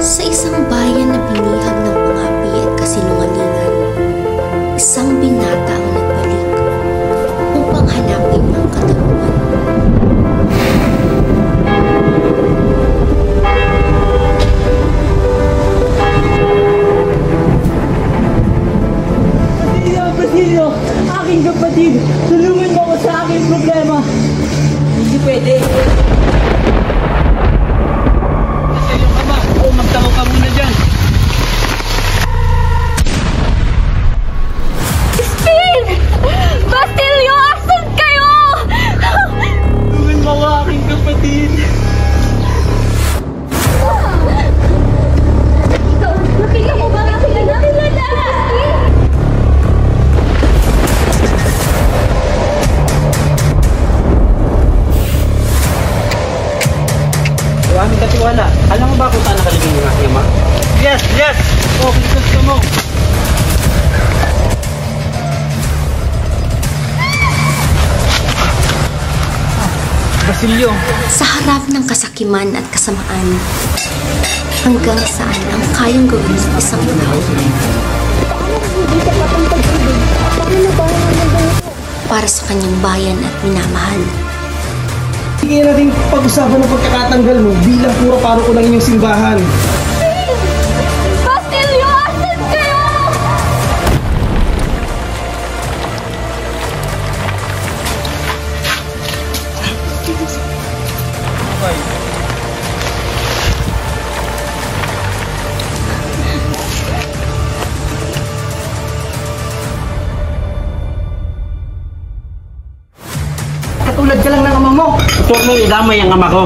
Sa isang bayan na binihag ng pangapi at kasinungalingan, isang binata ang nagbalik upang hanapin ang katarungan. Basilio! Aking kapatid! Tulungan mo ako sa aking problema! Hindi pwede! Basilio ka ba? O magtango ka muna dyan! Steve! Basilio! Asan kayo? Tulungan mo ako aking kapatid! Nakita mo ba ang aking anak? Aming katiwala. Alam mo ba kung saan nakalagay yung aking ama? Yes! Yes! Oh, kisos ka mo! Basilio! Sa harap ng kasakiman at kasamaan, hanggang saan ang kayang gawin ng isang tao para sa kanyang bayan at minamahal. Hindi natin pag-usapan ng pagkakatanggal mo bilang pura paro ko ng inyong simbahan. Basilio! Asan kayo? Katulad ka lang ng ama mo. Huwag mo idamay ang ama ko.